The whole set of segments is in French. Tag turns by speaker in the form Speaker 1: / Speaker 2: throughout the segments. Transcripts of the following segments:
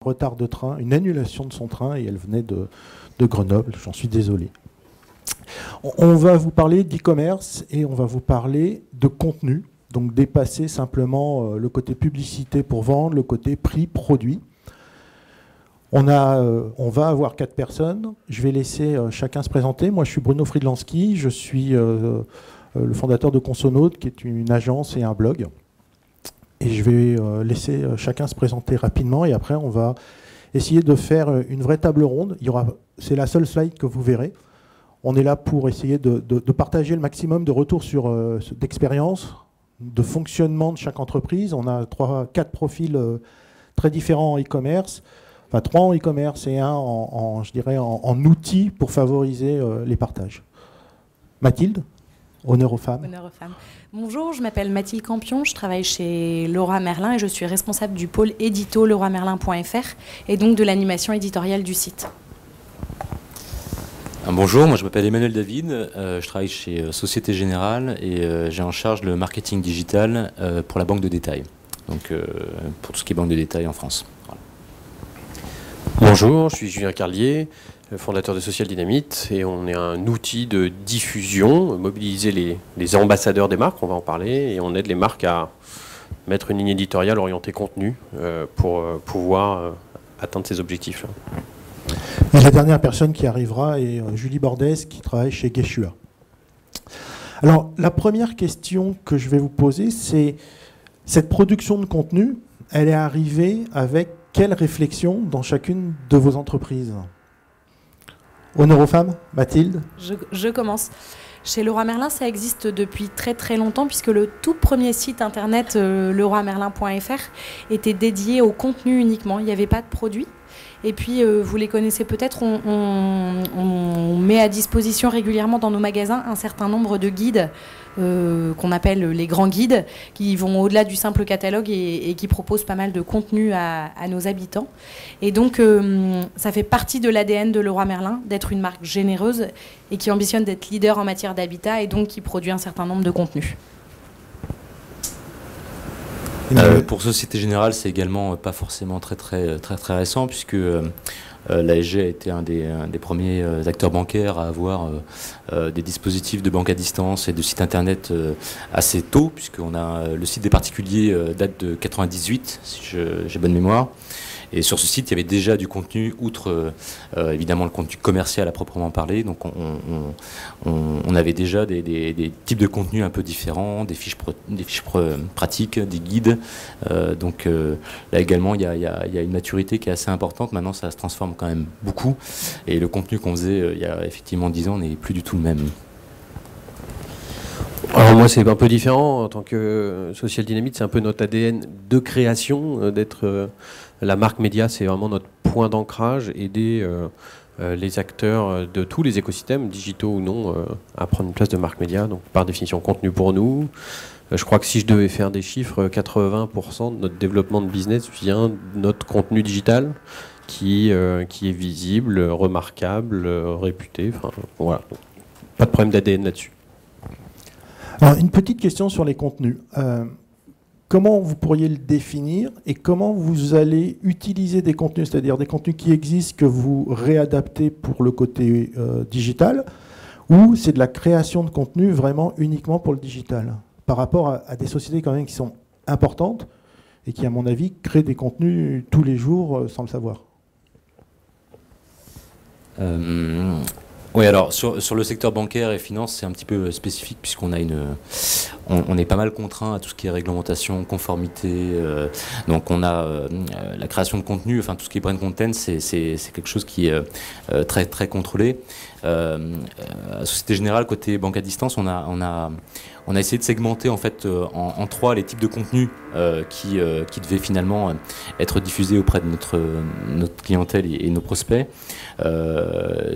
Speaker 1: retard de train, une annulation de son train, et elle venait de Grenoble. J'en suis désolé. On va vous parler d'e-commerce et on va vous parler de contenu, donc dépasser simplement le côté publicité pour vendre, le côté prix produit. On va avoir 4 personnes. Je vais laisser chacun se présenter. Moi, je suis Bruno Friedlanski. Je suis le fondateur de Consonaute, qui est une agence et un blog. Et je vais laisser chacun se présenter rapidement. Et après, on va essayer de faire une vraie table ronde. C'est la seule slide que vous verrez. On est là pour essayer de partager le maximum de retours d'expérience, de fonctionnement de chaque entreprise. On a 4 profils très différents en e-commerce. Enfin, 3 en e-commerce et un je dirais, en outils pour favoriser les partages. Mathilde, honneur aux femmes.
Speaker 2: Honneur aux femmes. Bonjour, je m'appelle Mathilde Campion, je travaille chez Leroy Merlin et je suis responsable du pôle édito leroymerlin.fr et donc de l'animation éditoriale du site.
Speaker 3: Bonjour, moi je m'appelle Emmanuel David, je travaille chez Société Générale et j'ai en charge le marketing digital pour la banque de détail, donc pour tout ce qui est banque de détail en France. Voilà.
Speaker 4: Bonjour, je suis Julien Carlier, fondateur de Social Dynamite, et on est un outil de diffusion, mobiliser les ambassadeurs des marques, on va en parler, et on aide les marques à mettre une ligne éditoriale orientée contenu pour pouvoir atteindre ces objectifs-là.
Speaker 1: Et la dernière personne qui arrivera est Julie Bordès, qui travaille chez Geshua. Alors, la première question que je vais vous poser, c'est cette production de contenu, elle est arrivée avec quelle réflexion dans chacune de vos entreprises? Honneur aux femmes, Mathilde.
Speaker 2: Je commence. Chez Leroy Merlin, ça existe depuis très très longtemps puisque le tout premier site internet leroymerlin.fr était dédié au contenu uniquement. Il n'y avait pas de produit. Et puis, vous les connaissez peut-être, on met à disposition régulièrement dans nos magasins un certain nombre de guides qu'on appelle les grands guides, qui vont au-delà du simple catalogue et qui proposent pas mal de contenu à nos habitants. Et donc, ça fait partie de l'ADN de Leroy Merlin, d'être une marque généreuse et qui ambitionne d'être leader en matière d'habitat et donc qui produit un certain nombre de contenus.
Speaker 3: Pour Société Générale, c'est également pas forcément très récent, puisque l'ASG a été un des premiers acteurs bancaires à avoir des dispositifs de banque à distance et de site internet assez tôt, puisqu'on a le site des particuliers date de 98, si j'ai bonne mémoire. Et sur ce site, il y avait déjà du contenu, outre évidemment le contenu commercial à proprement parler. Donc on avait déjà des types de contenus un peu différents, des fiches pratiques, des guides. Donc là également, il y a une maturité qui est assez importante. Maintenant, ça se transforme quand même beaucoup. Et le contenu qu'on faisait il y a effectivement 10 ans n'est plus du tout le même.
Speaker 4: Alors moi c'est un peu différent en tant que Social Dynamite, c'est un peu notre ADN de création, d'être la marque média, c'est vraiment notre point d'ancrage, aider les acteurs de tous les écosystèmes, digitaux ou non, à prendre une place de marque média, donc par définition contenu pour nous. Je crois que si je devais faire des chiffres, 80% de notre développement de business vient de notre contenu digital qui est visible, remarquable, réputé, enfin voilà, pas de problème d'ADN là-dessus.
Speaker 1: Alors, une petite question sur les contenus. Comment vous pourriez le définir et comment vous allez utiliser des contenus, c'est-à-dire des contenus qui existent que vous réadaptez pour le côté digital, ou c'est de la création de contenu vraiment uniquement pour le digital, par rapport à des sociétés quand même qui sont importantes et qui, à mon avis, créent des contenus tous les jours sans le savoir.
Speaker 3: Oui, alors sur le secteur bancaire et finance, c'est un petit peu spécifique puisqu'on a on est pas mal contraint à tout ce qui est réglementation, conformité. Donc on a la création de contenu, enfin tout ce qui est brand content, c'est quelque chose qui est très contrôlé. À Société Générale, côté banque à distance, on a essayé de segmenter en fait en 3 les types de contenus qui devaient finalement être diffusés auprès de notre clientèle et nos prospects.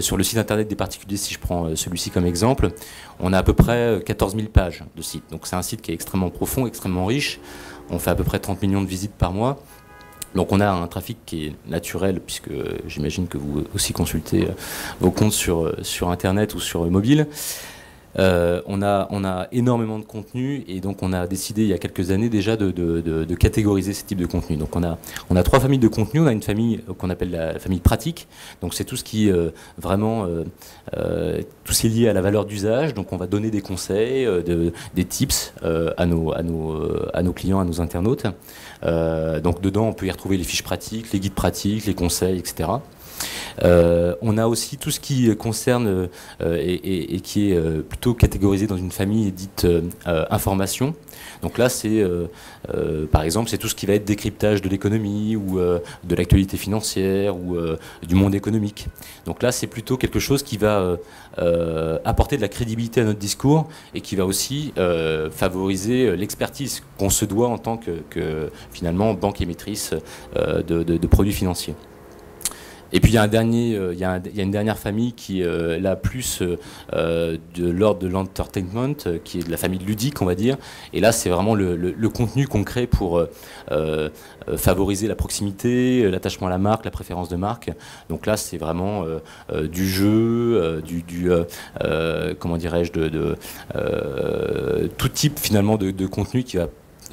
Speaker 3: Sur le site internet des particuliers, si je prends celui-ci comme exemple, on a à peu près 14 000 pages de site. Donc c'est un site qui est extrêmement profond, extrêmement riche. On fait à peu près 30 millions de visites par mois. Donc on a un trafic qui est naturel, puisque j'imagine que vous aussi consultez vos comptes sur Internet ou sur mobile. On a énormément de contenu et donc on a décidé il y a quelques années déjà de catégoriser ces types de contenus. Donc on a 3 familles de contenus. On a une famille qu'on appelle la famille pratique. Donc c'est tout ce qui vraiment tout ce qui est lié à la valeur d'usage. Donc on va donner des conseils, des tips à nos clients, à nos internautes. Donc dedans on peut y retrouver les fiches pratiques, les guides pratiques, les conseils, etc. On a aussi tout ce qui concerne et qui est plutôt catégorisé dans une famille dite information. Donc là, c'est par exemple, c'est tout ce qui va être décryptage de l'économie ou de l'actualité financière ou du monde économique. Donc là, c'est plutôt quelque chose qui va apporter de la crédibilité à notre discours et qui va aussi favoriser l'expertise qu'on se doit en tant que finalement banque émettrice de produits financiers. Et puis il y a une dernière famille qui est là plus de l'ordre de l'entertainment, qui est de la famille ludique, on va dire. Et là, c'est vraiment le contenu qu'on crée pour favoriser la proximité, l'attachement à la marque, la préférence de marque. Donc là, c'est vraiment du jeu, comment dirais-je, tout type finalement de contenu qui va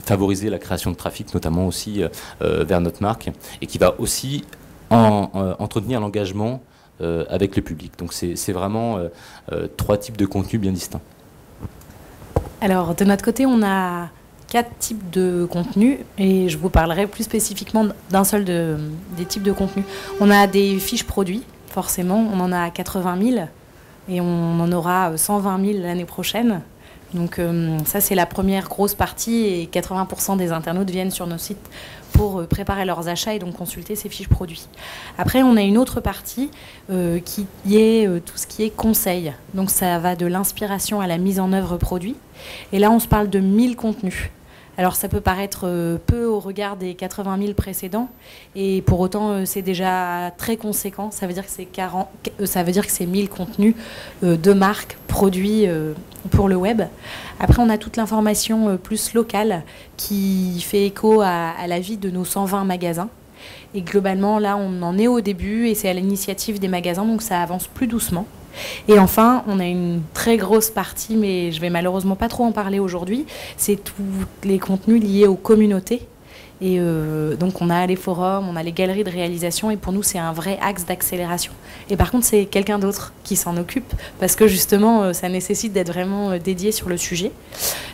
Speaker 3: favoriser la création de trafic, notamment aussi vers notre marque, et qui va aussi entretenir l'engagement avec le public. Donc c'est vraiment 3 types de contenus bien distincts.
Speaker 2: Alors de notre côté, on a 4 types de contenus et je vous parlerai plus spécifiquement d'un seul des types de contenus. On a des fiches produits, forcément, on en a 80 000 et on en aura 120 000 l'année prochaine. Donc ça, c'est la première grosse partie et 80% des internautes viennent sur nos sites pour préparer leurs achats et donc consulter ces fiches produits. Après, on a une autre partie qui est tout ce qui est conseil. Donc ça va de l'inspiration à la mise en œuvre produit. Et là, on se parle de 1000 contenus. Alors ça peut paraître peu au regard des 80 000 précédents, et pour autant c'est déjà très conséquent. Ça veut dire que c'est 1000 contenus de marques, produits pour le web. Après, on a toute l'information plus locale qui fait écho à la vie de nos 120 magasins. Et globalement, là, on en est au début et c'est à l'initiative des magasins, donc ça avance plus doucement. Et enfin, on a une très grosse partie, mais je vais malheureusement pas trop en parler aujourd'hui, c'est tous les contenus liés aux communautés. Et donc on a les forums, on a les galeries de réalisation, et pour nous c'est un vrai axe d'accélération. Et par contre c'est quelqu'un d'autre qui s'en occupe, parce que justement ça nécessite d'être vraiment dédié sur le sujet.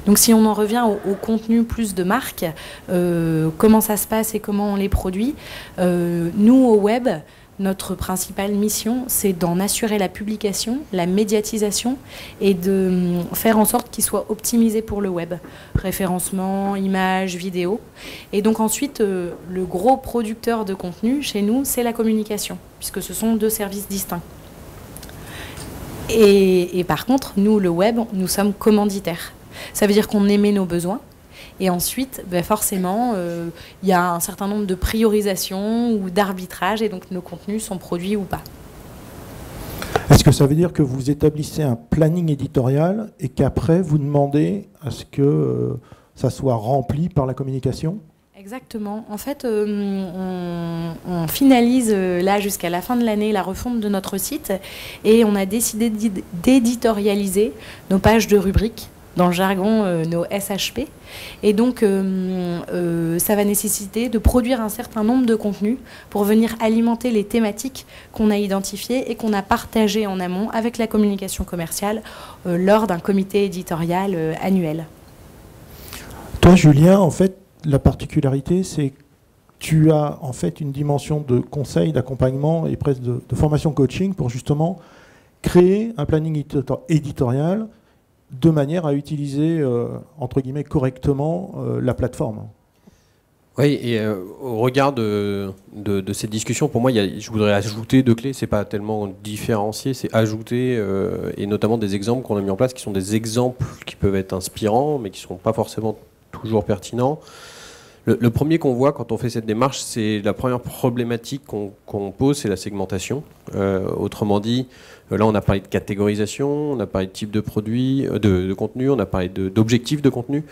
Speaker 2: Donc si on en revient au contenu plus de marque, comment ça se passe et comment on les produit, nous au web, notre principale mission, c'est d'en assurer la publication, la médiatisation et de faire en sorte qu'il soit optimisé pour le web. Référencement, images, vidéos. Et donc ensuite, le gros producteur de contenu chez nous, c'est la communication, puisque ce sont 2 services distincts. Et par contre, nous, le web, nous sommes commanditaires. Ça veut dire qu'on émet nos besoins. Et ensuite, forcément, il y a un certain nombre de priorisations ou d'arbitrages, et donc nos contenus sont produits ou pas.
Speaker 1: Est-ce que ça veut dire que vous établissez un planning éditorial et qu'après, vous demandez à ce que ça soit rempli par la communication ?
Speaker 2: Exactement. En fait, on finalise là jusqu'à la fin de l'année la refonte de notre site, et on a décidé d'éditorialiser nos pages de rubriques, dans le jargon, nos SHP. Et donc, ça va nécessiter de produire un certain nombre de contenus pour venir alimenter les thématiques qu'on a identifiées et qu'on a partagées en amont avec la communication commerciale lors d'un comité éditorial annuel.
Speaker 1: Toi, Julien, en fait, la particularité, c'est que tu as en fait une dimension de conseil, d'accompagnement et presque de formation coaching pour justement créer un planning éditorial de manière à utiliser, entre guillemets, correctement la plateforme.
Speaker 4: Oui, et au regard de cette discussion, pour moi, je voudrais ajouter 2 clés. C'est pas tellement différencier, c'est ajouter, et notamment des exemples qu'on a mis en place, qui sont des exemples qui peuvent être inspirants, mais qui ne sont pas forcément toujours pertinents. Le premier qu'on voit quand on fait cette démarche, c'est la première problématique qu'on pose, c'est la segmentation. Autrement dit, là on a parlé de catégorisation, on a parlé de type de produit, de contenu, on a parlé d'objectifs de contenu.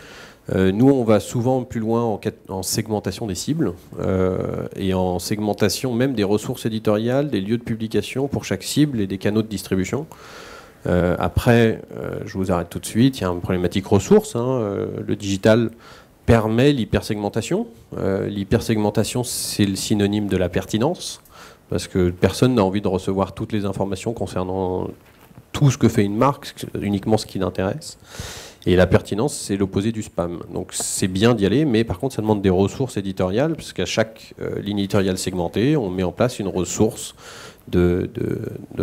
Speaker 4: Nous on va souvent plus loin en segmentation des cibles et en segmentation même des ressources éditoriales, des lieux de publication pour chaque cible et des canaux de distribution. Après, je vous arrête tout de suite, il y a une problématique ressources. Le digital permet l'hypersegmentation. L'hypersegmentation, c'est le synonyme de la pertinence, parce que personne n'a envie de recevoir toutes les informations concernant tout ce que fait une marque, uniquement ce qui l'intéresse. Et la pertinence, c'est l'opposé du spam. Donc c'est bien d'y aller, mais par contre, ça demande des ressources éditoriales, parce qu'à chaque ligne éditoriale segmentée, on met en place une ressource de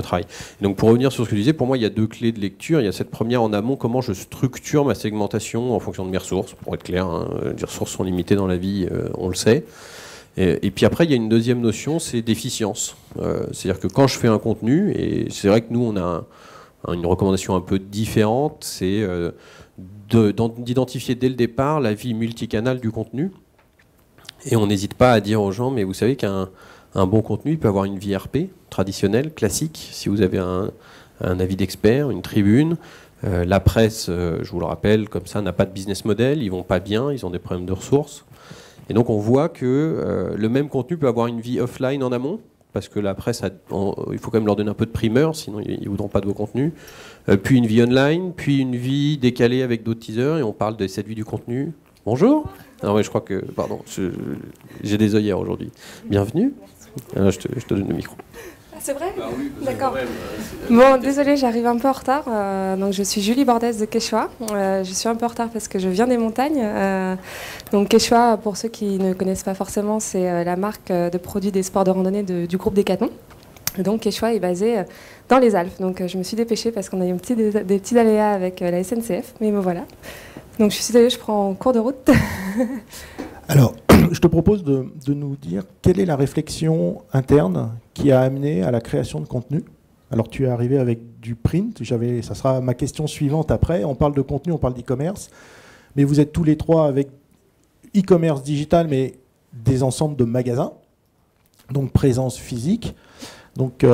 Speaker 4: travail. Et donc pour revenir sur ce que je disais, pour moi, il y a deux clés de lecture. Il y a cette première en amont, comment je structure ma segmentation en fonction de mes ressources, pour être clair. Les ressources sont limitées dans la vie, on le sait. Et puis après, il y a une deuxième notion, c'est d'efficience. C'est-à-dire que quand je fais un contenu, et c'est vrai que nous, on a une recommandation un peu différente, c'est d'identifier dès le départ la vie multicanale du contenu. Et on n'hésite pas à dire aux gens, mais vous savez qu'un bon contenu, il peut avoir une vie RP, traditionnelle, classique, si vous avez un avis d'expert, une tribune. La presse, je vous le rappelle, comme ça, n'a pas de business model, ils vont pas bien, ils ont des problèmes de ressources. Et donc on voit que le même contenu peut avoir une vie offline en amont, parce que la presse, il faut quand même leur donner un peu de primeur, sinon ils ne voudront pas de vos contenus. Puis une vie online, puis une vie décalée avec d'autres teasers, et on parle de cette vie du contenu. Bonjour. Non, mais je crois que, pardon, j'ai des œillères aujourd'hui. Bienvenue. Alors, je te donne le micro.
Speaker 5: Ah, c'est vrai?
Speaker 4: Bah oui,
Speaker 5: d'accord. Bon, désolée, j'arrive un peu en retard. Donc, je suis Julie Bordès de Quechua. Je suis un peu en retard parce que je viens des montagnes. Donc, Quechua, pour ceux qui ne connaissent pas forcément, c'est la marque de produits des sports de randonnée du groupe Decathlon. Et donc, Quechua est basé dans les Alpes. Donc, je me suis dépêchée parce qu'on a eu des petits aléas avec la SNCF. Mais me voilà. Donc, je suis désolée, je prends en cours de route.
Speaker 1: Alors, je te propose de nous dire quelle est la réflexion interne qui a amené à la création de contenu. Alors, tu es arrivé avec du print, ça sera ma question suivante après. On parle de contenu, on parle d'e-commerce, mais vous êtes tous les trois avec e-commerce digital, mais des ensembles de magasins, donc présence physique. Donc,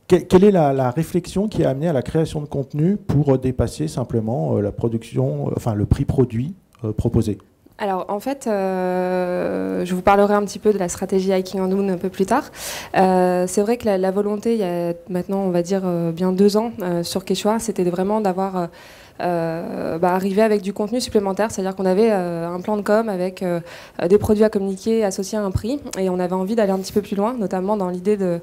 Speaker 1: quelle est la réflexion qui a amené à la création de contenu pour dépasser simplement la production, enfin le prix produit proposé?
Speaker 5: Alors en fait, je vous parlerai un petit peu de la stratégie Hiking on the Moon un peu plus tard. C'est vrai que la volonté, il y a maintenant, on va dire, bien 2 ans sur Quechua, c'était vraiment d'avoir arriver avec du contenu supplémentaire, c'est-à-dire qu'on avait un plan de com avec des produits à communiquer associés à un prix, et on avait envie d'aller un petit peu plus loin, notamment dans l'idée de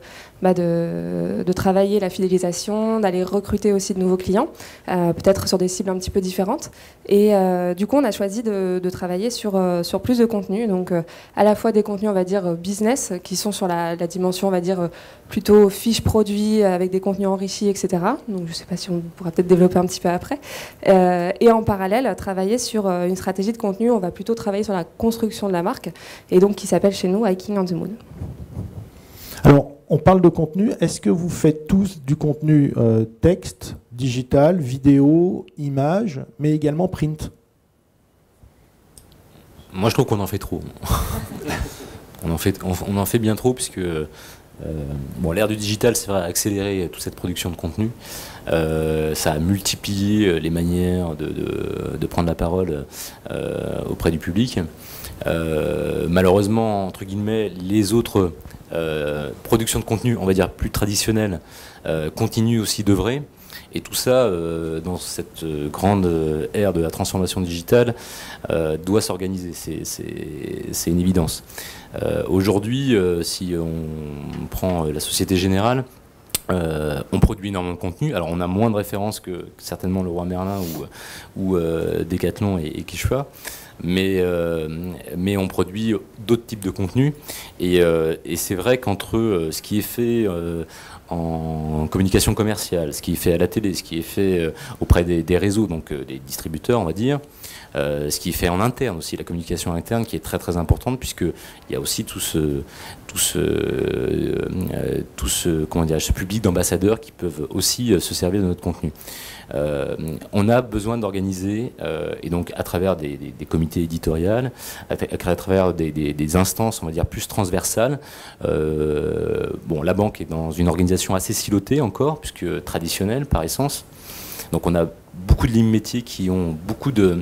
Speaker 5: travailler la fidélisation, d'aller recruter aussi de nouveaux clients, peut-être sur des cibles un petit peu différentes. Et du coup, on a choisi de travailler sur plus de contenus, donc à la fois des contenus, on va dire, business, qui sont sur la dimension, on va dire, plutôt fiche produit, avec des contenus enrichis, etc. Donc je ne sais pas si on pourra peut-être développer un petit peu après. Et en parallèle, travailler sur une stratégie de contenu, on va plutôt travailler sur la construction de la marque, et donc qui s'appelle chez nous Hiking on the Moon.
Speaker 1: Alors, on parle de contenu. Est-ce que vous faites tous du contenu texte, digital, vidéo, image, mais également print?
Speaker 3: Moi, je trouve qu'on en fait trop. on en fait bien trop, puisque l'ère du digital, c'est vrai, a accéléré toute cette production de contenu. Ça a multiplié les manières de prendre la parole auprès du public. Malheureusement, entre guillemets, les autres productions de contenu, on va dire plus traditionnelles, continuent aussi d'œuvrer. Et tout ça, dans cette grande ère de la transformation digitale, doit s'organiser. C'est une évidence. Aujourd'hui, si on prend la Société Générale, on produit énormément de contenu. Alors on a moins de références que certainement Leroy Merlin ou Decathlon et Quechua, mais on produit d'autres types de contenus. Et c'est vrai qu'entre ce qui est fait en communication commerciale, ce qui est fait à la télé, ce qui est fait auprès des réseaux, donc des distributeurs, on va dire, ce qui est fait en interne aussi, la communication interne qui est très très importante, puisqu'il y a aussi tout ce public d'ambassadeurs qui peuvent aussi se servir de notre contenu. On a besoin d'organiser, et donc à travers des comités éditoriaux, à travers des instances, on va dire, plus transversales. La banque est dans une organisation assez silotée encore, puisque traditionnelle par essence. Donc on a beaucoup de lignes métiers qui ont beaucoup d'occasions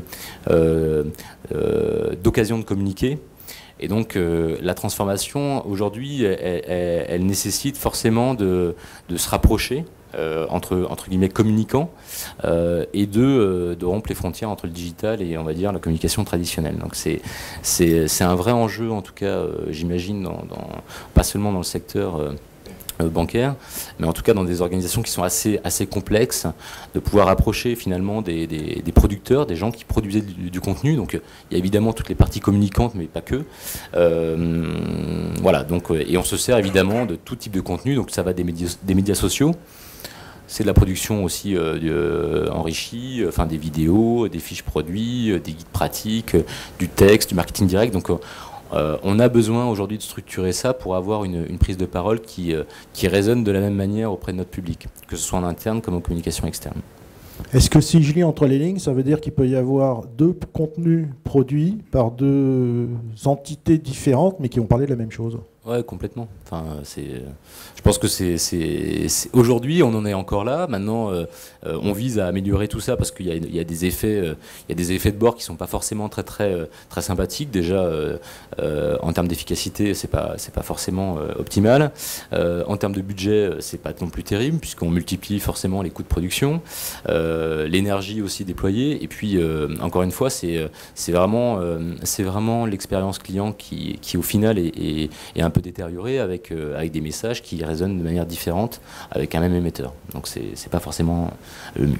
Speaker 3: de communiquer. Et donc la transformation, aujourd'hui, elle nécessite forcément de se rapprocher entre guillemets communicants et de rompre les frontières entre le digital et on va dire la communication traditionnelle. Donc c'est un vrai enjeu en tout cas, j'imagine, pas seulement dans le secteur bancaire, mais en tout cas dans des organisations qui sont assez complexes, de pouvoir approcher finalement des producteurs, des gens qui produisaient du contenu. Donc il y a évidemment toutes les parties communicantes, mais pas que. Voilà, donc, et on se sert évidemment de tout type de contenu, donc ça va des médias sociaux. C'est de la production aussi enrichie, enfin des vidéos, des fiches produits, des guides pratiques, du texte, du marketing direct. Donc on a besoin aujourd'hui de structurer ça pour avoir une prise de parole qui résonne de la même manière auprès de notre public, que ce soit en interne comme en communication externe.
Speaker 1: Est-ce que si je lis entre les lignes, ça veut dire qu'il peut y avoir deux contenus produits par deux entités différentes mais qui ont parlé de la même chose?
Speaker 3: Ouais, complètement. Enfin, je pense que aujourd'hui, on en est encore là. Maintenant, on vise à améliorer tout ça parce qu'il y a des effets de bord qui sont pas forcément très sympathiques. Déjà, en termes d'efficacité, c'est pas forcément optimal. En termes de budget, c'est pas non plus terrible puisqu'on multiplie forcément les coûts de production, l'énergie aussi déployée. Et puis, encore une fois, c'est vraiment l'expérience client qui au final est un peu détérioré avec des messages qui résonnent de manière différente avec un même émetteur. Donc c'est pas forcément le mieux.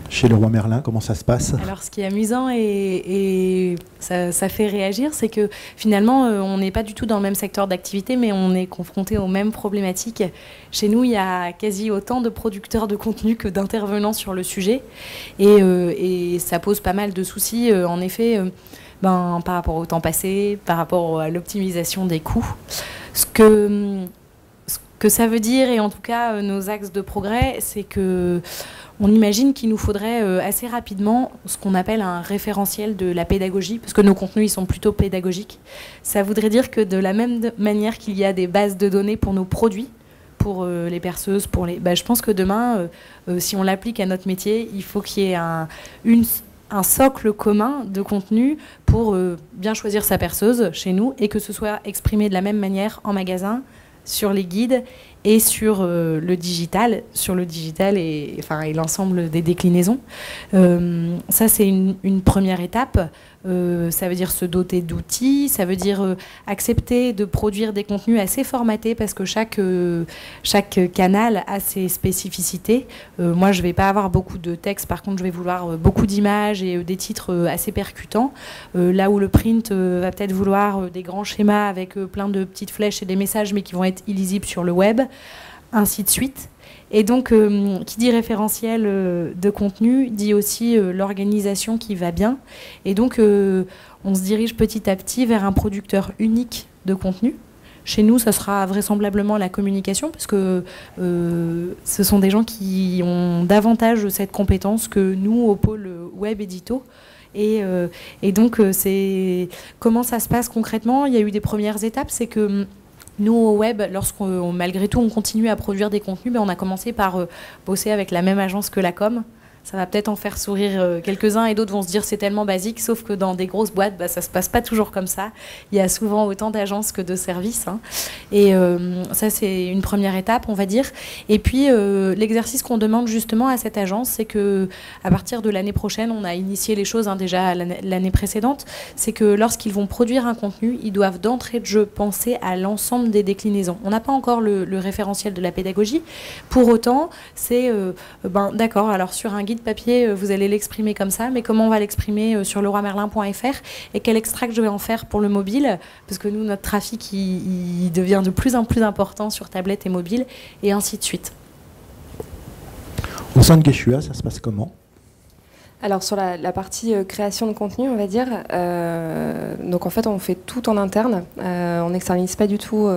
Speaker 1: Chez Leroy Merlin, comment ça se passe?
Speaker 2: Alors ce qui est amusant et ça fait réagir, c'est que finalement on n'est pas du tout dans le même secteur d'activité, mais on est confronté aux mêmes problématiques. Chez nous, il y a quasi autant de producteurs de contenu que d'intervenants sur le sujet, et ça pose pas mal de soucis, en effet. Par rapport au temps passé, par rapport à l'optimisation des coûts. Ce que ça veut dire, et en tout cas nos axes de progrès, c'est que on imagine qu'il nous faudrait assez rapidement ce qu'on appelle un référentiel de la pédagogie, parce que nos contenus ils sont plutôt pédagogiques. Ça voudrait dire que de la même manière qu'il y a des bases de données pour nos produits, pour les perceuses, je pense que demain, si on l'applique à notre métier, il faut qu'il y ait un socle commun de contenu pour bien choisir sa perceuse chez nous et que ce soit exprimé de la même manière en magasin, sur les guides et sur le digital et l'ensemble des déclinaisons. Ça, c'est une première étape. Ça veut dire se doter d'outils, ça veut dire accepter de produire des contenus assez formatés parce que chaque canal a ses spécificités. Moi, je ne vais pas avoir beaucoup de texte, par contre, je vais vouloir beaucoup d'images et des titres assez percutants. Là où le print va peut-être vouloir des grands schémas avec plein de petites flèches et des messages, mais qui vont être illisibles sur le web, ainsi de suite. Et donc, qui dit référentiel de contenu, dit aussi l'organisation qui va bien. Et donc, on se dirige petit à petit vers un producteur unique de contenu. Chez nous, ça sera vraisemblablement la communication, parce que ce sont des gens qui ont davantage cette compétence que nous, au pôle web édito. Et donc, comment ça se passe concrètement? Il y a eu des premières étapes, c'est que nous, au web, lorsqu'on malgré tout on continue à produire des contenus, on a commencé par bosser avec la même agence que la com. Ça va peut-être en faire sourire quelques-uns et d'autres vont se dire c'est tellement basique, sauf que dans des grosses boîtes, ça se passe pas toujours comme ça. Il y a souvent autant d'agences que de services. Et ça, c'est une première étape, on va dire. Et puis, l'exercice qu'on demande justement à cette agence, c'est que à partir de l'année prochaine, on a initié les choses déjà l'année précédente, c'est que lorsqu'ils vont produire un contenu, ils doivent d'entrée de jeu penser à l'ensemble des déclinaisons. On n'a pas encore le référentiel de la pédagogie. Pour autant, c'est, d'accord, alors sur un guide papier, vous allez l'exprimer comme ça, mais comment on va l'exprimer sur leroymerlin.fr et quel extract je vais en faire pour le mobile, parce que nous, notre trafic, il devient de plus en plus important sur tablette et mobile, et ainsi de suite.
Speaker 1: Au sein de Guéchua, ça se passe comment ?
Speaker 5: Alors sur la partie création de contenu, on va dire, donc en fait on fait tout en interne, on n'externalise pas du tout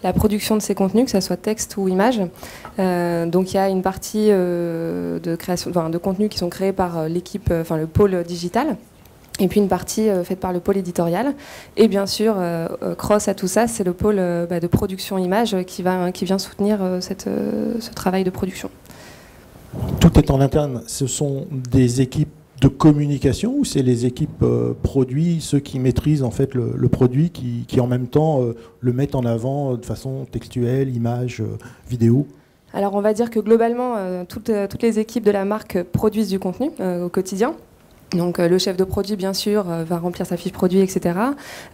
Speaker 5: la production de ces contenus, que ce soit texte ou image. Donc il y a une partie de création, de contenus qui sont créés par l'équipe, le pôle digital, et puis une partie faite par le pôle éditorial. Et bien sûr, cross à tout ça, c'est le pôle de production image qui vient soutenir ce travail de production.
Speaker 1: Tout est en interne. Ce sont des équipes de communication ou c'est les équipes produits, ceux qui maîtrisent en fait le produit, qui en même temps le mettent en avant de façon textuelle, image, vidéo?
Speaker 5: Alors on va dire que globalement, toutes les équipes de la marque produisent du contenu au quotidien. Donc le chef de produit, bien sûr, va remplir sa fiche produit, etc.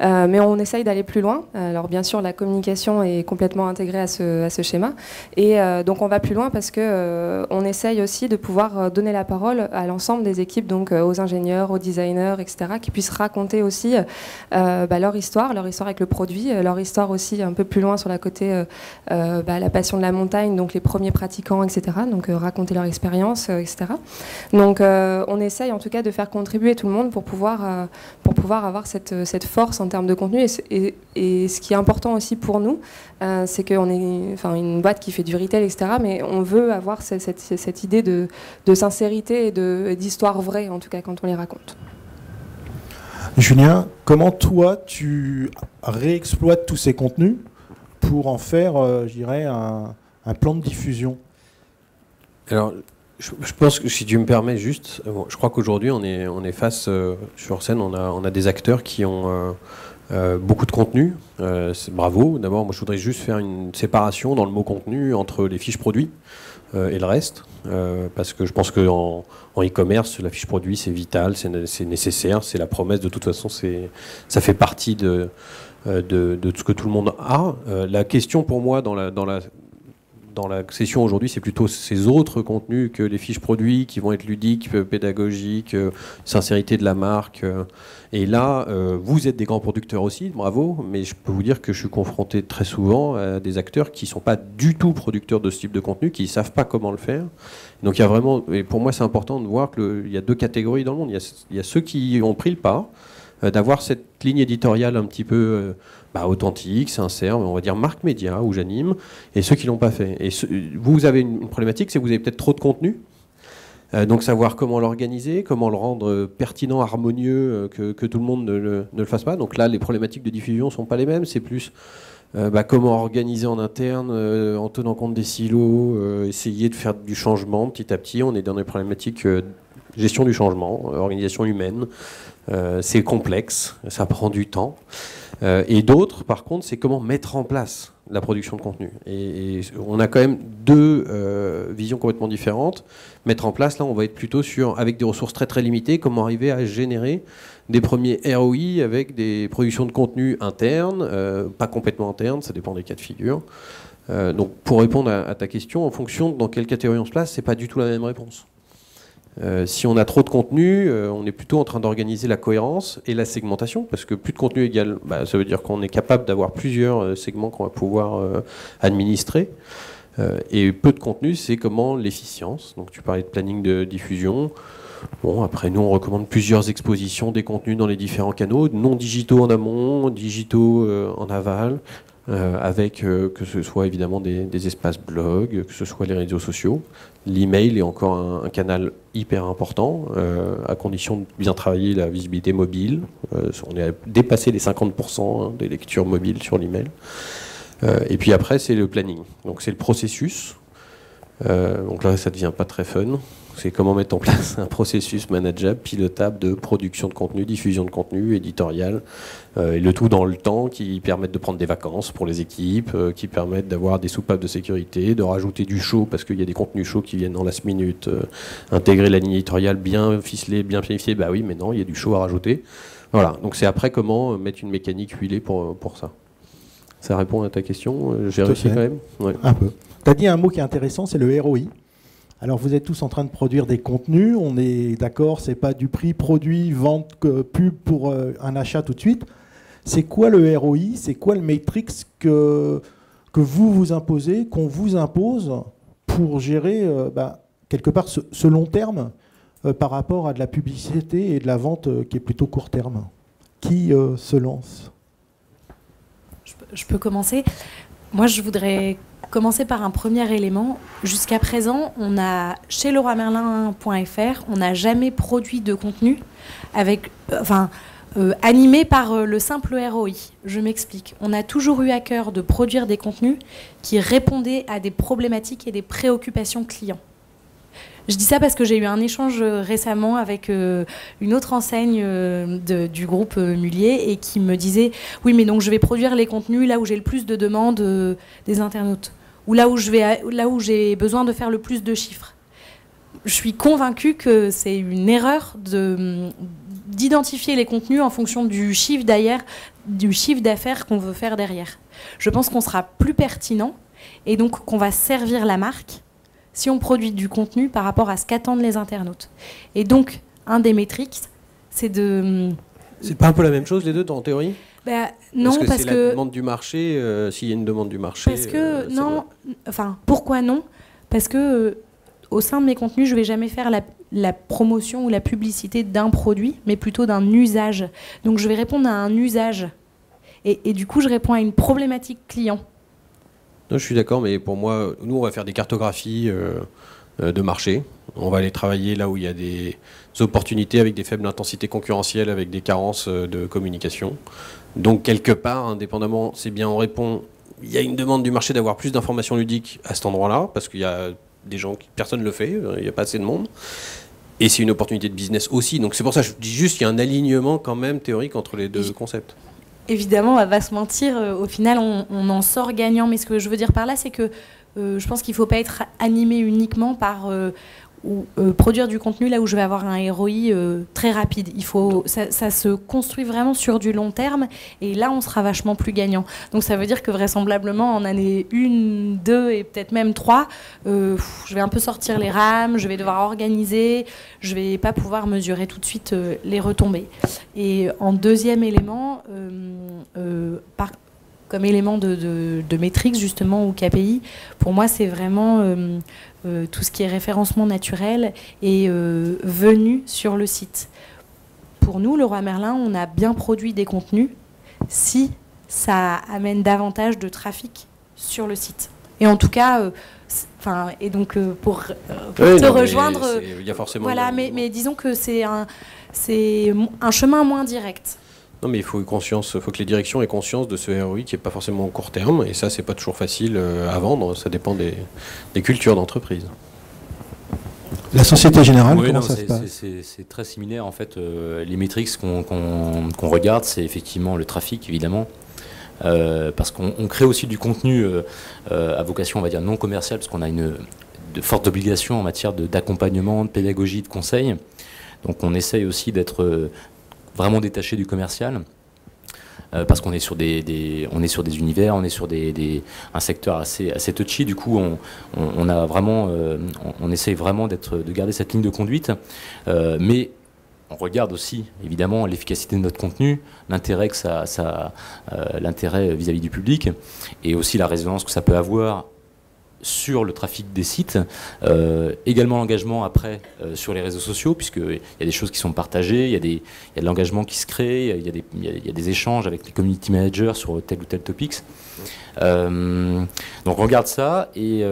Speaker 5: Mais on essaye d'aller plus loin. Alors bien sûr, la communication est complètement intégrée à ce schéma. Et donc on va plus loin parce que on essaye aussi de pouvoir donner la parole à l'ensemble des équipes, donc aux ingénieurs, aux designers, etc., qui puissent raconter aussi leur histoire avec le produit, leur histoire aussi un peu plus loin sur la côté la passion de la montagne, donc les premiers pratiquants, etc. Donc raconter leur expérience, etc. Donc on essaye en tout cas de faire contribuer tout le monde pour pouvoir avoir cette force en termes de contenu. Et ce qui est important aussi pour nous, c'est qu'on est une boîte qui fait du retail, etc. Mais on veut avoir cette idée de sincérité et d'histoire vraie, en tout cas, quand on les raconte.
Speaker 1: Julien, comment toi, tu réexploites tous ces contenus pour en faire, je dirais, un plan de diffusion?
Speaker 4: Alors, je pense que, si tu me permets juste, je crois qu'aujourd'hui on est face sur scène, on a des acteurs qui ont beaucoup de contenu. Bravo. D'abord, moi je voudrais juste faire une séparation dans le mot contenu entre les fiches produits et le reste, parce que je pense qu'en e-commerce, la fiche produit c'est vital, c'est nécessaire, c'est la promesse, de toute façon ça fait partie de ce que tout le monde a. La question pour moi dans la session aujourd'hui, c'est plutôt ces autres contenus que les fiches produits qui vont être ludiques, pédagogiques, sincérité de la marque. Et là, vous êtes des grands producteurs aussi, bravo, mais je peux vous dire que je suis confronté très souvent à des acteurs qui ne sont pas du tout producteurs de ce type de contenu, qui ne savent pas comment le faire. Donc il y a vraiment, et pour moi c'est important de voir qu'il y a deux catégories dans le monde. Il y a ceux qui ont pris le pas, d'avoir cette ligne éditoriale un petit peu authentique, sincère, on va dire marque média où j'anime, et ceux qui l'ont pas fait. Et vous avez une problématique, c'est que vous avez peut-être trop de contenu, donc savoir comment l'organiser, comment le rendre pertinent, harmonieux, que tout le monde ne le fasse pas. Donc là, les problématiques de diffusion sont pas les mêmes, c'est plus comment organiser en interne, en tenant compte des silos, essayer de faire du changement petit à petit. On est dans des problématiques gestion du changement, organisation humaine. C'est complexe, ça prend du temps. Et d'autres, par contre, c'est comment mettre en place la production de contenu. Et on a quand même deux visions complètement différentes. Mettre en place, là, on va être plutôt sur, avec des ressources très très limitées, comment arriver à générer des premiers ROI avec des productions de contenu internes, pas complètement internes, ça dépend des cas de figure. Donc, pour répondre à ta question, en fonction de dans quelle catégorie on se place, c'est pas du tout la même réponse. Si on a trop de contenu, on est plutôt en train d'organiser la cohérence et la segmentation, parce que plus de contenu égale, ça veut dire qu'on est capable d'avoir plusieurs segments qu'on va pouvoir administrer. Et peu de contenu, c'est comment l'efficience. Donc tu parlais de planning de diffusion. Bon, après nous, on recommande plusieurs expositions des contenus dans les différents canaux, non digitaux en amont, digitaux en aval. Avec que ce soit évidemment des espaces blogs, que ce soit les réseaux sociaux. L'email est encore un canal hyper important, à condition de bien travailler la visibilité mobile. On a dépassé les 50% des lectures mobiles sur l'email. Et puis après, c'est le planning. Donc c'est le processus. Donc là, ça ne devient pas très fun. C'est comment mettre en place un processus manageable, pilotable de production de contenu, diffusion de contenu, éditorial, et le tout dans le temps, qui permettent de prendre des vacances pour les équipes, qui permettent d'avoir des soupapes de sécurité, de rajouter du chaud, parce qu'il y a des contenus chauds qui viennent dans last minute, intégrer la ligne éditoriale bien ficelée, bien planifiée, bah oui, mais non, il y a du chaud à rajouter. Voilà, donc c'est après comment mettre une mécanique huilée pour ça. Ça répond à ta question, j'ai réussi quand même. Ouais.
Speaker 1: Un peu. Tu as dit un mot qui est intéressant, c'est le ROI. Alors vous êtes tous en train de produire des contenus, on est d'accord, c'est pas du prix produit, vente, pub pour un achat tout de suite. C'est quoi le ROI? C'est quoi le matrix que vous imposez, qu'on vous impose pour gérer quelque part ce long terme par rapport à de la publicité et de la vente qui est plutôt court terme? Qui se lance?
Speaker 2: Je peux commencer. Moi, je voudrais commencer par un premier élément. Jusqu'à présent, on a, chez leroymerlin.fr, on n'a jamais produit de contenu animé par le simple ROI. Je m'explique. On a toujours eu à cœur de produire des contenus qui répondaient à des problématiques et des préoccupations clients. Je dis ça parce que j'ai eu un échange récemment avec une autre enseigne du groupe Mullier et qui me disait « Oui, mais donc je vais produire les contenus là où j'ai le plus de demandes des internautes. » ou là où j'ai besoin de faire le plus de chiffres. Je suis convaincue que c'est une erreur d'identifier les contenus en fonction du chiffre d'affaires qu'on veut faire derrière. Je pense qu'on sera plus pertinent et donc qu'on va servir la marque si on produit du contenu par rapport à ce qu'attendent les internautes. Et donc, un des métriques, c'est de...
Speaker 4: C'est pas un peu la même chose les deux en théorie ?
Speaker 2: Non, parce que
Speaker 4: la demande du marché, s'il y a une demande du marché...
Speaker 2: Parce que, non, enfin, pourquoi non ? Parce que au sein de mes contenus, je ne vais jamais faire la promotion ou la publicité d'un produit, mais plutôt d'un usage. Donc je vais répondre à un usage. Et du coup, je réponds à une problématique client.
Speaker 4: Non, je suis d'accord, mais pour moi, nous, on va faire des cartographies de marché. On va aller travailler là où il y a des opportunités avec des faibles intensités concurrentielles, avec des carences de communication. Donc, quelque part, indépendamment, c'est bien, on répond, il y a une demande du marché d'avoir plus d'informations ludiques à cet endroit-là, parce qu'il y a des gens, personne ne le fait, il n'y a pas assez de monde. Et c'est une opportunité de business aussi. Donc, c'est pour ça que je dis juste qu'il y a un alignement quand même théorique entre les deux concepts.
Speaker 2: Évidemment, on va pas se mentir, au final, on en sort gagnant. Mais ce que je veux dire par là, c'est que je pense qu'il ne faut pas être animé uniquement par produire du contenu là où je vais avoir un ROI très rapide. Ça se construit vraiment sur du long terme et là, on sera vachement plus gagnant. Donc ça veut dire que vraisemblablement, en année 1, 2 et peut-être même 3, je vais un peu sortir les rames, je vais devoir organiser, je ne vais pas pouvoir mesurer tout de suite les retombées. Et en deuxième élément, comme élément de métriques justement ou KPI, pour moi c'est vraiment tout ce qui est référencement naturel et venu sur le site. Pour nous, Leroy Merlin, on a bien produit des contenus si ça amène davantage de trafic sur le site. Et en tout cas, pour te rejoindre,
Speaker 4: il y a forcément
Speaker 2: voilà, mais disons que c'est un chemin moins direct.
Speaker 4: Non, mais il faut que les directions aient conscience de ce ROI qui n'est pas forcément au court terme, et ça, c'est pas toujours facile à vendre, ça dépend des cultures d'entreprise.
Speaker 1: La Société Générale,
Speaker 3: oui,
Speaker 1: comment ça se passe ?
Speaker 3: C'est très similaire, en fait. Les métriques qu'on regarde, c'est effectivement le trafic, évidemment, parce qu'on crée aussi du contenu à vocation, on va dire, non commerciale, parce qu'on a de fortes obligations en matière d'accompagnement, de pédagogie, de conseil. Donc on essaye aussi d'être vraiment détaché du commercial, parce qu'on est sur des univers, on est sur un secteur assez touchy. Du coup, on essaye vraiment de garder cette ligne de conduite, mais on regarde aussi évidemment l'efficacité de notre contenu, l'intérêt l'intérêt vis-à-vis du public, et aussi la résonance que ça peut avoir sur le trafic des sites, également l'engagement après sur les réseaux sociaux, puisqu'il y a des choses qui sont partagées, il y a de l'engagement qui se crée, il y a des échanges avec les community managers sur tel ou tel topics. Donc on regarde ça, et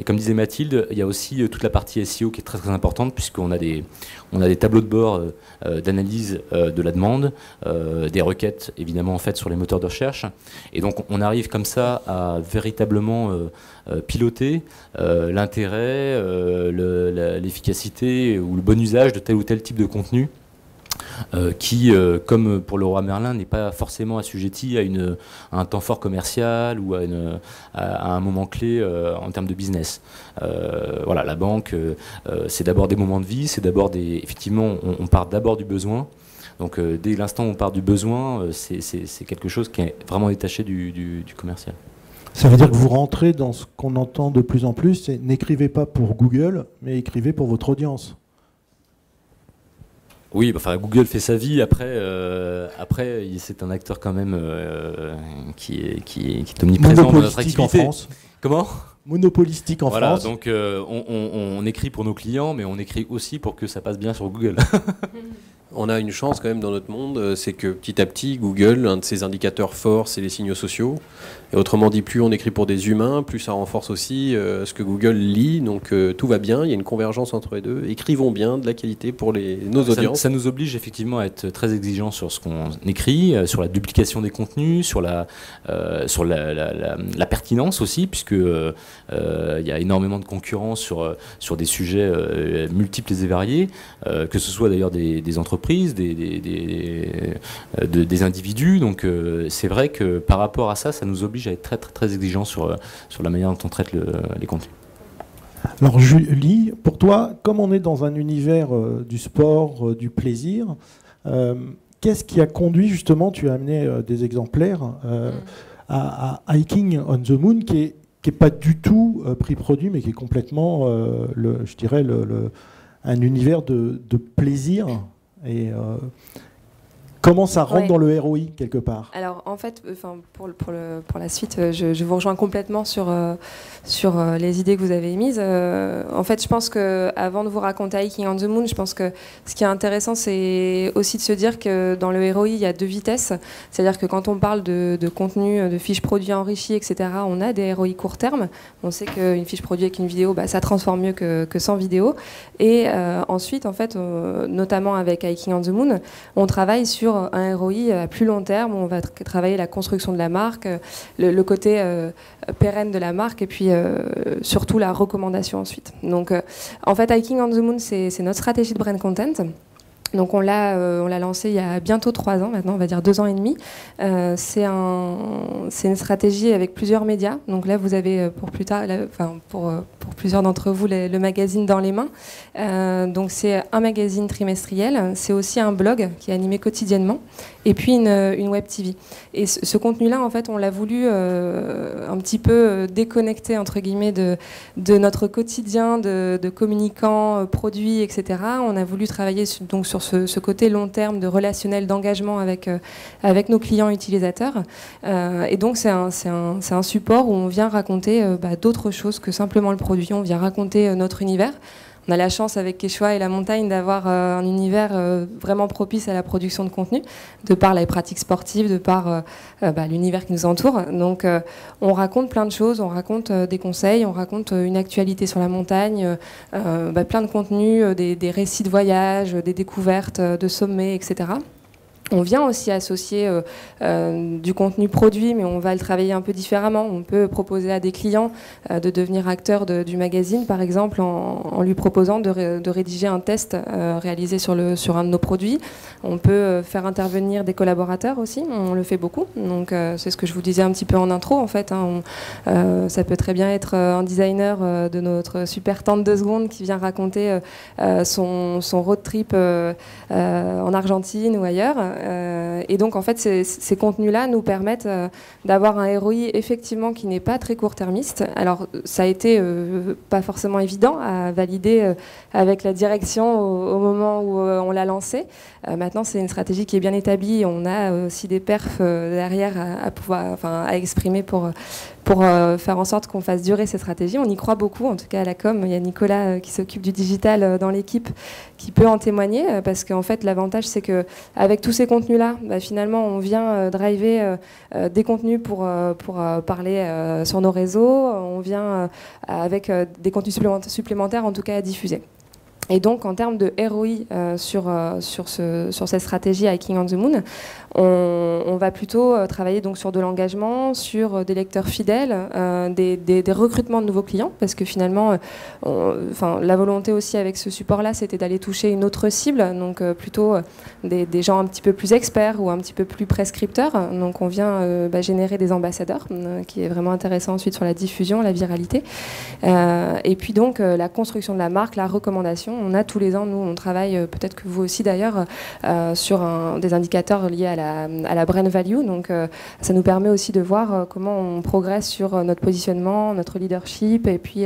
Speaker 3: comme disait Mathilde, il y a aussi toute la partie SEO qui est très très importante, puisqu'on a des tableaux de bord d'analyse de la demande, des requêtes évidemment faites sur les moteurs de recherche, et donc on arrive comme ça à véritablement piloter l'intérêt, l'efficacité ou le bon usage de tel ou tel type de contenu, qui, comme pour Leroy Merlin, n'est pas forcément assujetti à un temps fort commercial ou à un moment clé en termes de business. Voilà, la banque, c'est d'abord des moments de vie, c'est d'abord effectivement, on part d'abord du besoin. Donc dès l'instant où on part du besoin, c'est quelque chose qui est vraiment détaché du commercial.
Speaker 1: Ça veut dire que vous rentrez dans ce qu'on entend de plus en plus, c'est n'écrivez pas pour Google, mais écrivez pour votre audience.
Speaker 3: Oui, enfin Google fait sa vie. Après, c'est un acteur quand même qui est omniprésent dans notre activité.
Speaker 1: En France.
Speaker 3: Comment ?
Speaker 1: Monopolistique en France.
Speaker 3: Donc on écrit pour nos clients, mais on écrit aussi pour que ça passe bien sur Google.
Speaker 4: On a une chance quand même dans notre monde, c'est que petit à petit, Google, un de ses indicateurs forts, c'est les signaux sociaux. Et autrement dit, plus on écrit pour des humains, plus ça renforce aussi ce que Google lit. Donc tout va bien, il y a une convergence entre les deux. Écrivons bien, de la qualité pour nos audiences.
Speaker 3: Ça nous oblige effectivement à être très exigeants sur ce qu'on écrit, sur la duplication des contenus, sur la pertinence aussi, puisque il y a énormément de concurrence sur des sujets multiples et variés, que ce soit d'ailleurs des entreprises entreprises, des individus. Donc c'est vrai que par rapport à ça, ça nous oblige à être très, très, très exigeants sur la manière dont on traite les contenus.
Speaker 1: Alors Julie, pour toi, comme on est dans un univers du sport, du plaisir, qu'est-ce qui a conduit justement, tu as amené des exemplaires, à Hiking on the Moon, qui est pas du tout prix produit, mais qui est complètement, je dirais, un univers de plaisir. Et comment ça rentre dans le ROI quelque part?
Speaker 5: Alors en fait, pour la suite, je vous rejoins complètement sur les idées que vous avez émises. En fait, je pense que avant de vous raconter Hiking on the Moon, je pense que ce qui est intéressant, c'est aussi de se dire que dans le ROI, il y a deux vitesses. C'est-à-dire que quand on parle de contenu, de fiches produits enrichies, etc., on a des ROI court terme. On sait qu'une fiche produit avec une vidéo, ça transforme mieux que sans vidéo. Et ensuite, en fait, notamment avec Hiking on the Moon, on travaille sur un ROI à plus long terme où on va travailler la construction de la marque, le côté pérenne de la marque et puis surtout la recommandation ensuite. Donc en fait, Hiking on the Moon, c'est notre stratégie de brand content. Donc on l'a lancé il y a bientôt 3 ans maintenant, on va dire 2 ans et demi. C'est une stratégie avec plusieurs médias. Donc là vous avez pour plusieurs d'entre vous le magazine dans les mains. Donc c'est un magazine trimestriel, c'est aussi un blog qui est animé quotidiennement et puis une web TV. Et ce contenu-là en fait on l'a voulu un petit peu déconnecter entre guillemets de notre quotidien de communicants, produits, etc. On a voulu travailler donc sur ce côté long terme de relationnel, d'engagement avec nos clients utilisateurs. Et donc c'est un support où on vient raconter d'autres choses que simplement le produit. On vient raconter notre univers. On a la chance avec Quechua et la montagne d'avoir un univers vraiment propice à la production de contenu, de par les pratiques sportives, de par l'univers qui nous entoure. Donc on raconte plein de choses, on raconte des conseils, on raconte une actualité sur la montagne, plein de contenus, des récits de voyage, des découvertes de sommets, etc. On vient aussi associer du contenu produit, mais on va le travailler un peu différemment. On peut proposer à des clients de devenir acteurs du magazine, par exemple, en lui proposant de rédiger un test réalisé sur un de nos produits. On peut faire intervenir des collaborateurs aussi, on le fait beaucoup. Donc c'est ce que je vous disais un petit peu en intro, en fait. Ça peut très bien être un designer de notre super tente 2 secondes qui vient raconter son road trip en Argentine ou ailleurs. Et donc en fait ces contenus-là nous permettent d'avoir un ROI effectivement qui n'est pas très court-termiste. Alors ça a été pas forcément évident à valider avec la direction au moment où on l'a lancé. Maintenant c'est une stratégie qui est bien établie. On a aussi des perfs derrière à exprimer pour faire en sorte qu'on fasse durer cette stratégie. On y croit beaucoup, en tout cas à la com. Il y a Nicolas qui s'occupe du digital dans l'équipe qui peut en témoigner parce qu'en fait l'avantage c'est qu'avec tous ces contenus-là, finalement on vient driver des contenus pour parler sur nos réseaux, on vient avec des contenus supplémentaires en tout cas à diffuser. Et donc, en termes de ROI sur cette stratégie Hiking on the Moon, on va plutôt travailler donc sur de l'engagement, sur des lecteurs fidèles, des recrutements de nouveaux clients, parce que finalement, la volonté aussi avec ce support-là, c'était d'aller toucher une autre cible, donc plutôt des gens un petit peu plus experts ou un petit peu plus prescripteurs. Donc, on vient générer des ambassadeurs, qui est vraiment intéressant ensuite sur la diffusion, la viralité. Et puis donc, la construction de la marque, la recommandation. On a tous les ans, nous, on travaille, peut-être que vous aussi d'ailleurs, sur des indicateurs liés à la brand value. Donc, ça nous permet aussi de voir comment on progresse sur notre positionnement, notre leadership et puis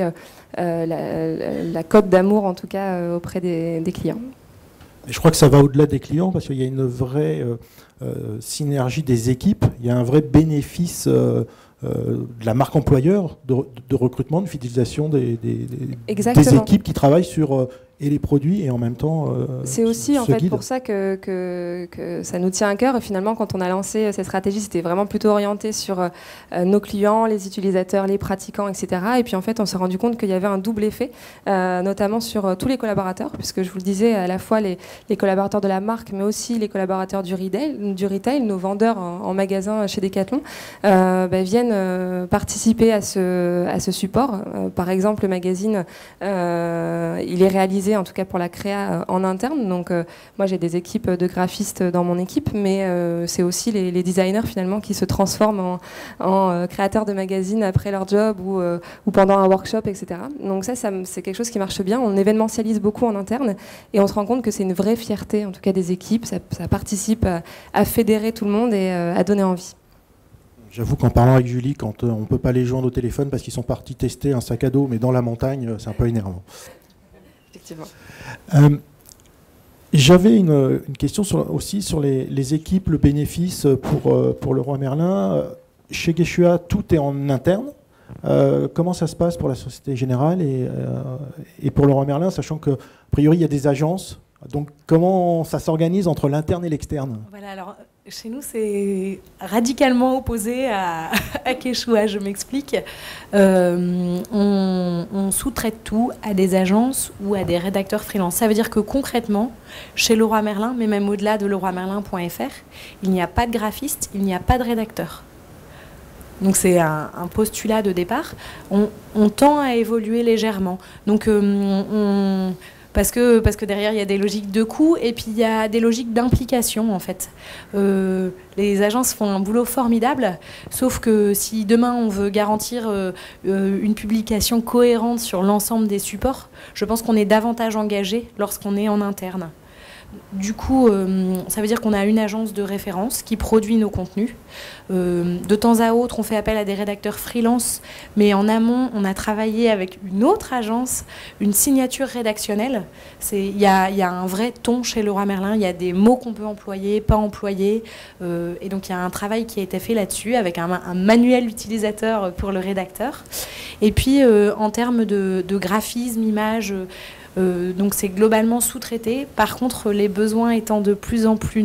Speaker 5: la cote d'amour, en tout cas, auprès des clients.
Speaker 1: Et je crois que ça va au-delà des clients parce qu'il y a une vraie synergie des équipes. Il y a un vrai bénéfice de la marque employeur de recrutement, de fidélisation des équipes qui travaillent sur et les produits et en même temps
Speaker 5: c'est aussi en fait pour ça que ça nous tient à cœur. Et finalement, quand on a lancé cette stratégie, c'était vraiment plutôt orienté sur nos clients, les utilisateurs, les pratiquants, etc. Et puis en fait, on s'est rendu compte qu'il y avait un double effet, notamment sur tous les collaborateurs, puisque je vous le disais, à la fois les collaborateurs de la marque, mais aussi les collaborateurs du retail, nos vendeurs en magasin chez Decathlon, viennent participer à ce support. Par exemple, le magazine, il est réalisé spécialisé, en tout cas pour la créa en interne. Donc moi j'ai des équipes de graphistes dans mon équipe, mais c'est aussi les designers finalement qui se transforment en créateurs de magazines après leur job ou pendant un workshop, etc. Donc ça c'est quelque chose qui marche bien. On événementialise beaucoup en interne et on se rend compte que c'est une vraie fierté en tout cas des équipes. Ça participe à fédérer tout le monde et à donner envie.
Speaker 1: J'avoue qu'en parlant avec Julie, quand on ne peut pas les joindre au téléphone parce qu'ils sont partis tester un sac à dos, mais dans la montagne, c'est un peu énervant.
Speaker 5: Effectivement.
Speaker 1: J'avais une question aussi sur les équipes, le bénéfice pour Leroy Merlin. Chez Quechua, tout est en interne. Comment ça se passe pour la Société Générale et pour Leroy Merlin, sachant qu'a priori, il y a des agences. Donc, comment ça s'organise entre l'interne et l'externe?
Speaker 2: Voilà, alors chez nous, c'est radicalement opposé à Quechua, je m'explique. On sous-traite tout à des agences ou à des rédacteurs freelance. Ça veut dire que concrètement, chez Leroy Merlin, mais même au-delà de leroymerlin.fr, il n'y a pas de graphiste, il n'y a pas de rédacteur. Donc c'est un postulat de départ. On tend à évoluer légèrement. Donc parce que derrière, il y a des logiques de coût et puis il y a des logiques d'implication, en fait. Les agences font un boulot formidable, sauf que si demain, on veut garantir une publication cohérente sur l'ensemble des supports, je pense qu'on est davantage engagé lorsqu'on est en interne. Du coup, ça veut dire qu'on a une agence de référence qui produit nos contenus. De temps à autre, on fait appel à des rédacteurs freelance, mais en amont, on a travaillé avec une autre agence, une signature rédactionnelle. Il y a un vrai ton chez Leroy Merlin, il y a des mots qu'on peut employer, pas employer, et donc il y a un travail qui a été fait là-dessus, avec un manuel utilisateur pour le rédacteur. Et puis, en termes de graphisme, image... donc c'est globalement sous-traité. Par contre, les besoins étant de plus en plus